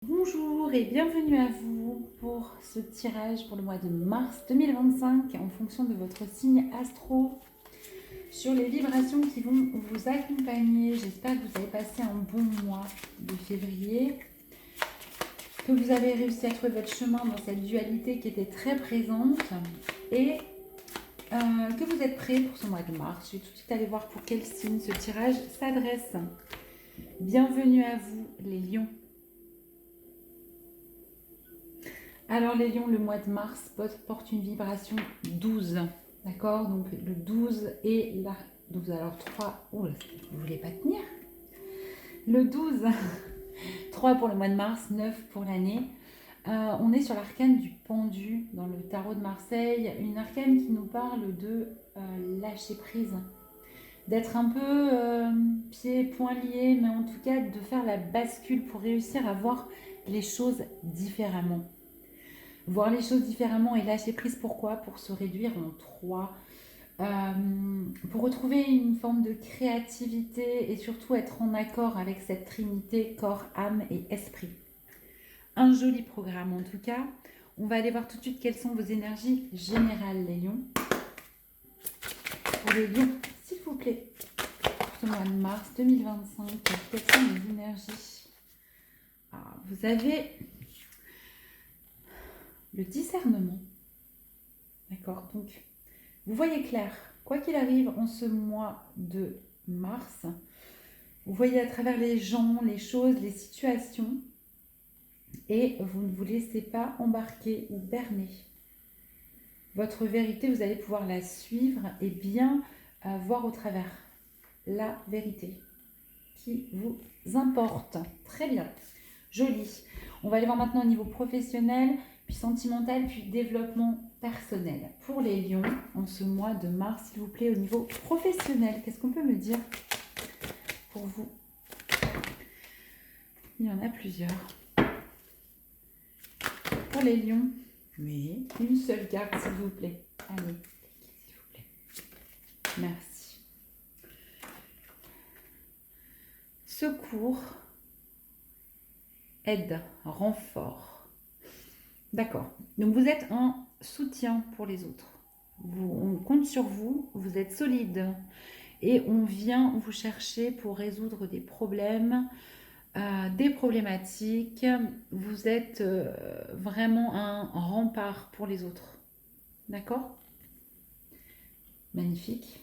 Bonjour et bienvenue à vous pour ce tirage pour le mois de mars 2025 en fonction de votre signe astro sur les vibrations qui vont vous accompagner. J'espère que vous avez passé un bon mois de février, que vous avez réussi à trouver votre chemin dans cette dualité qui était très présente et que vous êtes prêts pour ce mois de mars. Je vais tout de suite aller voir pour quel signe ce tirage s'adresse. Bienvenue à vous les lions. Alors les lions, le mois de mars porte une vibration 12, d'accord? Donc le 12 et la 12, alors 3, oh, vous ne voulez pas tenir? Le 12, 3 pour le mois de mars, 9 pour l'année. On est sur l'arcane du pendu dans le tarot de Marseille, une arcane qui nous parle de lâcher prise, d'être un peu pieds, poings liés, mais en tout cas de faire la bascule pour réussir à voir les choses différemment. Voir les choses différemment et lâcher prise, pourquoi? Pour se réduire en trois, pour retrouver une forme de créativité et surtout être en accord avec cette trinité corps, âme et esprit. Un joli programme en tout cas. On va aller voir tout de suite quelles sont vos énergies générales les lions. Pour les lions, s'il vous plaît, pour ce mois de mars 2025, quelles sont les énergies? Vous avez le discernement. D'accord, donc vous voyez clair, quoi qu'il arrive en ce mois de mars, vous voyez à travers les gens, les choses, les situations, et vous ne vous laissez pas embarquer ou berner. Votre vérité, vous allez pouvoir la suivre et bien voir au travers la vérité qui vous importe. Très bien, joli. On va aller voir maintenant au niveau professionnel, puis sentimental, puis développement personnel. Pour les lions, en ce mois de mars, s'il vous plaît, au niveau professionnel, qu'est-ce qu'on peut me dire pour vous? Il y en a plusieurs. Pour les lions, oui, une seule carte, s'il vous plaît. Allez, s'il vous plaît. Merci. Secours, aide, renfort. D'accord. Donc vous êtes un soutien pour les autres. On compte sur vous, vous êtes solide. Et on vient vous chercher pour résoudre des problèmes, des problématiques. Vous êtes vraiment un rempart pour les autres. D'accord? Magnifique.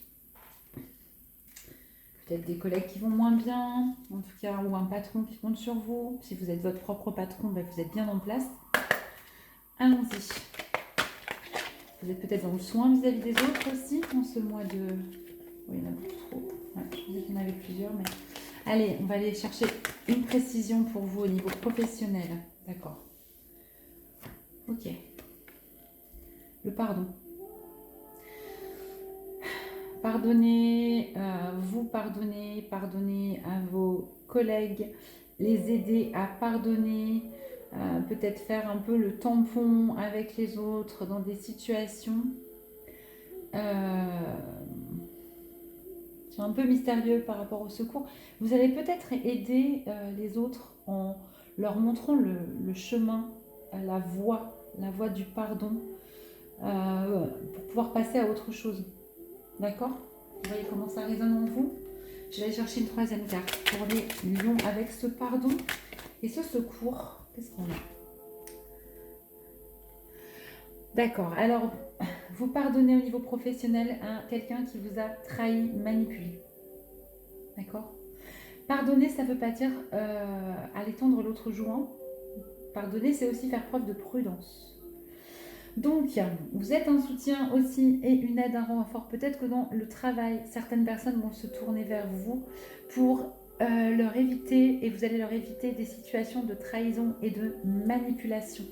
Peut-être des collègues qui vont moins bien, en tout cas, ou un patron qui compte sur vous. Si vous êtes votre propre patron, ben vous êtes bien en place. Allons-y. Vous êtes peut-être dans le soin vis-à-vis des autres aussi, en ce mois de... Oui, il y en a beaucoup trop. Ouais, je disais qu'il y en avait plusieurs, mais... Allez, on va aller chercher une précision pour vous au niveau professionnel. D'accord. Ok. Le pardon. Pardonnez, vous pardonnez à vos collègues, les aider à pardonner, peut-être faire un peu le tampon avec les autres dans des situations. C'est un peu mystérieux par rapport au secours. Vous allez peut-être aider les autres en leur montrant le chemin, la voie du pardon, pour pouvoir passer à autre chose. D'accord? Vous voyez comment ça résonne en vous? Je vais aller chercher une troisième carte pour les lions avec ce pardon et ce secours. Qu'est-ce qu'on a? D'accord. Alors, vous pardonnez au niveau professionnel à quelqu'un qui vous a trahi, manipulé. D'accord? Pardonner, ça ne veut pas dire aller tendre l'autre joint. Pardonner, c'est aussi faire preuve de prudence. Donc, vous êtes un soutien aussi et une aide, un renfort. Peut-être que dans le travail, certaines personnes vont se tourner vers vous pour leur éviter, et vous allez leur éviter des situations de trahison et de manipulation.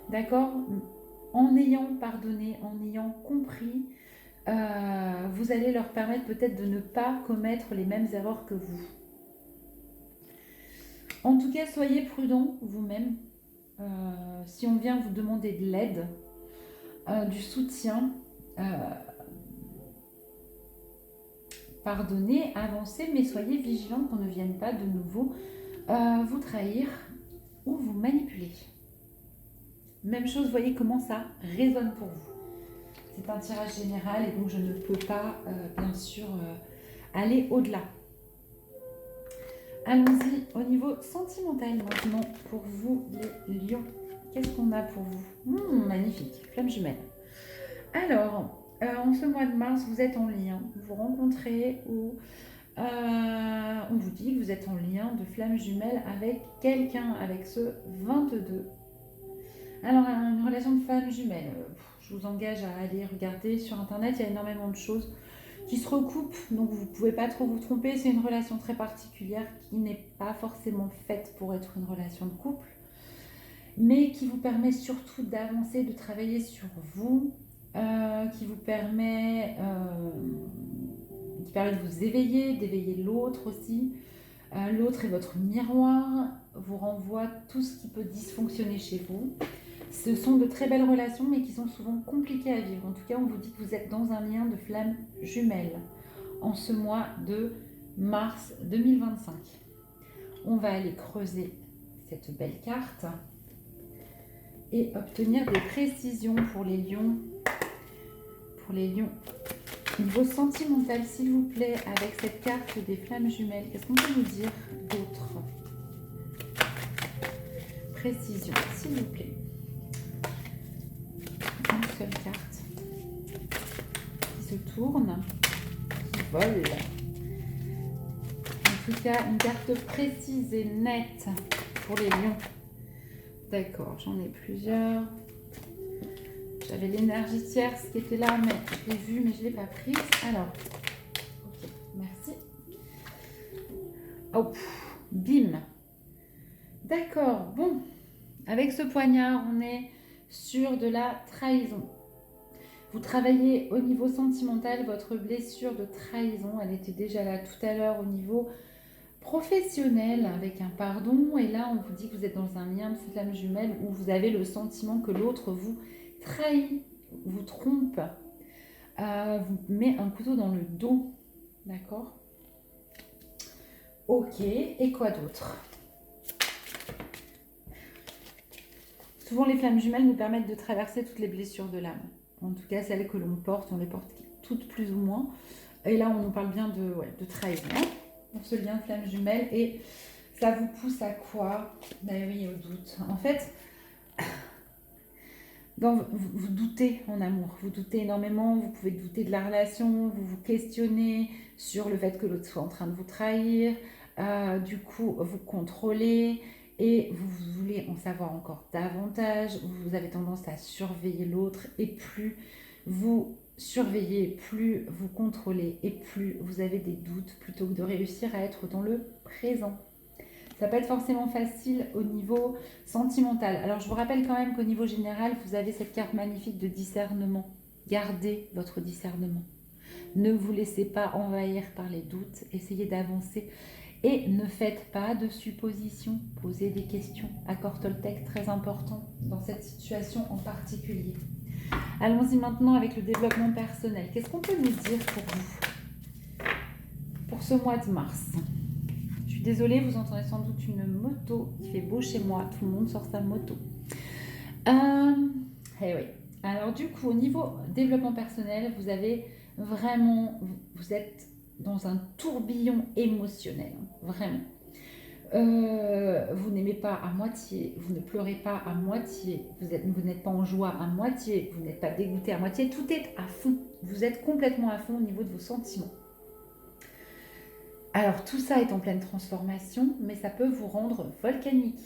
D'accord? En ayant pardonné, en ayant compris, vous allez leur permettre peut-être de ne pas commettre les mêmes erreurs que vous. En tout cas, soyez prudents vous-même. Si on vient vous demander de l'aide, du soutien, pardonnez, avancez, mais soyez vigilants qu'on ne vienne pas de nouveau vous trahir Même chose, voyez comment ça résonne pour vous. C'est un tirage général et donc je ne peux pas, bien sûr, aller au-delà. Allons-y au niveau sentimental maintenant pour vous les lions. Qu'est-ce qu'on a pour vous? Magnifique, flamme jumelle. Alors, en ce mois de mars, vous êtes en lien, vous rencontrez ou on vous dit que vous êtes en lien de flamme jumelle avec quelqu'un, avec ce 22. Alors, une relation de flamme jumelle, je vous engage à aller regarder sur internet, il y a énormément de choses qui se recoupent, donc vous ne pouvez pas trop vous tromper. C'est une relation très particulière qui n'est pas forcément faite pour être une relation de couple, mais qui vous permet surtout d'avancer, de travailler sur vous, qui vous permet, de vous éveiller, d'éveiller l'autre aussi. L'autre est votre miroir, vous renvoie tout ce qui peut dysfonctionner chez vous. Ce sont de très belles relations, mais qui sont souvent compliquées à vivre. En tout cas, on vous dit que vous êtes dans un lien de flamme jumelle en ce mois de mars 2025. On va aller creuser cette belle carte et obtenir des précisions pour les lions. Pour les lions. Niveau sentimental, s'il vous plaît, avec cette carte des flammes jumelles, qu'est-ce qu'on peut nous dire d'autre? Précision, s'il vous plaît. Une seule carte qui se tourne, qui vole. En tout cas, une carte précise et nette pour les lions. D'accord, j'en ai plusieurs. J'avais l'énergie tierce qui était là, mais je l'ai vue, mais je ne l'ai pas prise. Alors, ok, merci. Oh, bim. D'accord, bon. Avec ce poignard, on est sur de la trahison. Vous travaillez au niveau sentimental, votre blessure de trahison, elle était déjà là tout à l'heure au niveau professionnel avec un pardon. Et là, on vous dit que vous êtes dans un lien de flamme jumelle où vous avez le sentiment que l'autre vous trahit, vous trompe, vous met un couteau dans le dos. D'accord? Ok, et quoi d'autre? Souvent, les flammes jumelles nous permettent de traverser toutes les blessures de l'âme. En tout cas, celles que l'on porte, on les porte toutes plus ou moins. Et là, on nous parle bien de trahison. On se lien de flamme jumelle et ça vous pousse à quoi? Ben oui, au doute. En fait, vous doutez en amour, vous doutez énormément, vous pouvez douter de la relation, vous vous questionnez sur le fait que l'autre soit en train de vous trahir, du coup vous contrôlez et vous voulez en savoir encore davantage, vous avez tendance à surveiller l'autre et plus vous surveillez, plus vous contrôlez et plus vous avez des doutes plutôt que de réussir à être dans le présent. Ça peut être forcément facile au niveau sentimental. Alors, je vous rappelle quand même qu'au niveau général, vous avez cette carte magnifique de discernement. Gardez votre discernement. Ne vous laissez pas envahir par les doutes. Essayez d'avancer. Et ne faites pas de suppositions. Posez des questions. Accord Toltec, très important dans cette situation en particulier. Allons-y maintenant avec le développement personnel. Qu'est-ce qu'on peut nous dire pour vous pour ce mois de mars? Je suis désolée, vous entendez sans doute une moto. Il fait beau chez moi, tout le monde sort sa moto. Eh oui. Alors du coup, au niveau développement personnel, vous avez vraiment, vous êtes dans un tourbillon émotionnel, vraiment. Vous n'aimez pas à moitié, vous ne pleurez pas à moitié, vous n'êtes pas en joie à moitié, vous n'êtes pas dégoûté à moitié, tout est à fond. Vous êtes complètement à fond au niveau de vos sentiments. Alors tout ça est en pleine transformation, mais ça peut vous rendre volcanique.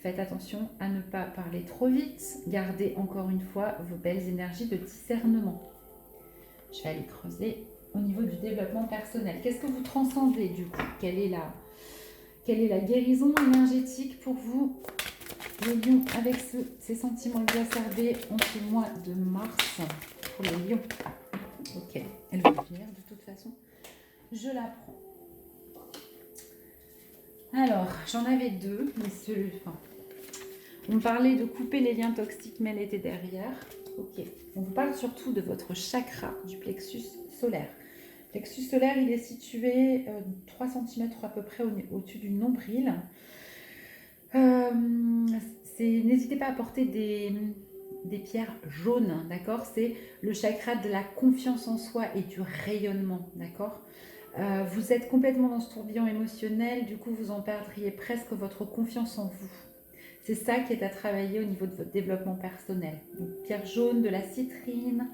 Faites attention à ne pas parler trop vite, gardez encore une fois vos belles énergies de discernement. Je vais aller creuser au niveau du développement personnel. Qu'est-ce que vous transcendez du coup? Quelle est la guérison énergétique pour vous, les lions, avec ces sentiments exacerbés en ce mois de mars pour les lions? Ok, elle va venir de toute façon. Je la prends. Alors, j'en avais deux, mais on parlait de couper les liens toxiques, mais elle était derrière. Ok, on vous parle surtout de votre chakra du plexus solaire. Le plexus solaire, il est situé 3 cm à peu près au-dessus du nombril. C'est n'hésitez pas à porter des pierres jaunes, d'accord? C'est le chakra de la confiance en soi et du rayonnement, d'accord? Vous êtes complètement dans ce tourbillon émotionnel, du coup vous en perdriez presque votre confiance en vous. C'est ça qui est à travailler au niveau de votre développement personnel. Donc, pierre jaune, de la citrine,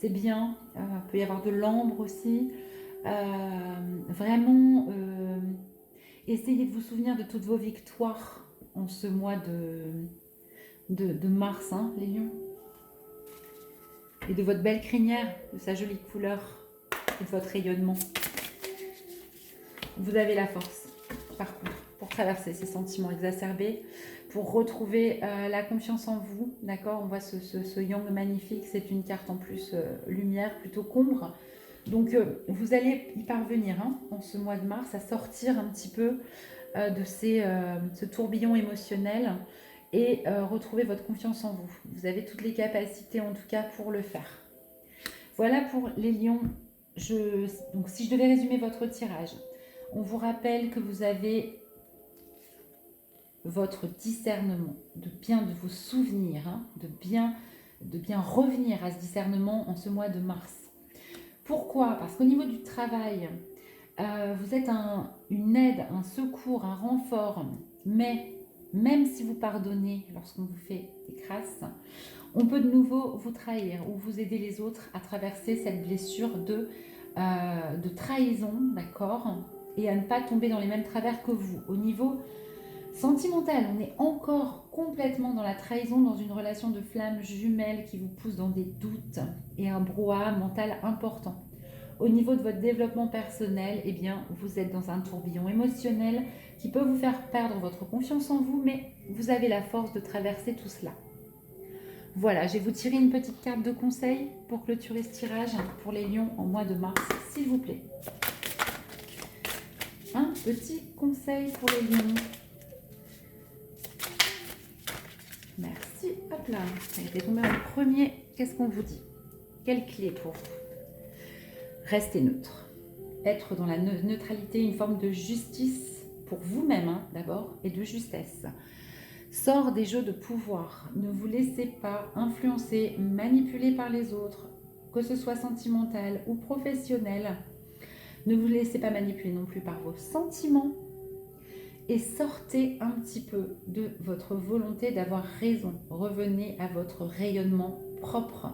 c'est bien. Il peut y avoir de l'ambre aussi. Vraiment, essayez de vous souvenir de toutes vos victoires en ce mois de mars, hein, les lions. Et de votre belle crinière, de sa jolie couleur et de votre rayonnement. Vous avez la force, par contre, pour traverser ces sentiments exacerbés, pour retrouver la confiance en vous, d'accord? On voit ce yang magnifique, c'est une carte en plus lumière, plutôt qu'ombre. Donc, vous allez y parvenir, hein, en ce mois de mars, à sortir un petit peu de ce tourbillon émotionnel et retrouver votre confiance en vous. Vous avez toutes les capacités, en tout cas, pour le faire. Voilà pour les lions. Donc, si je devais résumer votre tirage, on vous rappelle que vous avez votre discernement, de vous souvenir, hein, de bien revenir à ce discernement en ce mois de mars. Pourquoi? Parce qu'au niveau du travail, vous êtes une aide, un secours, un renfort, mais même si vous pardonnez lorsqu'on vous fait des crasses, on peut de nouveau vous trahir ou vous aider les autres à traverser cette blessure de trahison, d'accord? Et à ne pas tomber dans les mêmes travers que vous. Au niveau sentimental, on est encore complètement dans la trahison, dans une relation de flamme jumelle qui vous pousse dans des doutes et un brouhaha mental important. Au niveau de votre développement personnel, eh bien, vous êtes dans un tourbillon émotionnel qui peut vous faire perdre votre confiance en vous, mais vous avez la force de traverser tout cela. Voilà, je vais vous tirer une petite carte de conseil pour clôturer ce tirage pour les lions en mois de mars, s'il vous plaît. Un petit conseil pour les lions. Merci. Hop là, ça a été tombé en premier. Qu'est-ce qu'on vous dit? Quelle clé pour vous? Restez neutre. Être dans la neutralité, une forme de justice pour vous-même, hein, d'abord, et de justesse. Sort des jeux de pouvoir. Ne vous laissez pas influencer, manipuler par les autres, que ce soit sentimental ou professionnel. Ne vous laissez pas manipuler non plus par vos sentiments. Et sortez un petit peu de votre volonté d'avoir raison. Revenez à votre rayonnement propre.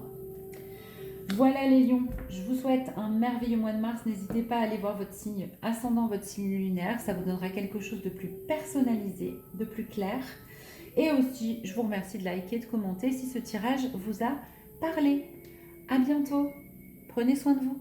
Voilà les lions, je vous souhaite un merveilleux mois de mars. N'hésitez pas à aller voir votre signe ascendant, votre signe lunaire. Ça vous donnera quelque chose de plus personnalisé, de plus clair. Et aussi, je vous remercie de liker, de commenter si ce tirage vous a parlé. À bientôt, prenez soin de vous.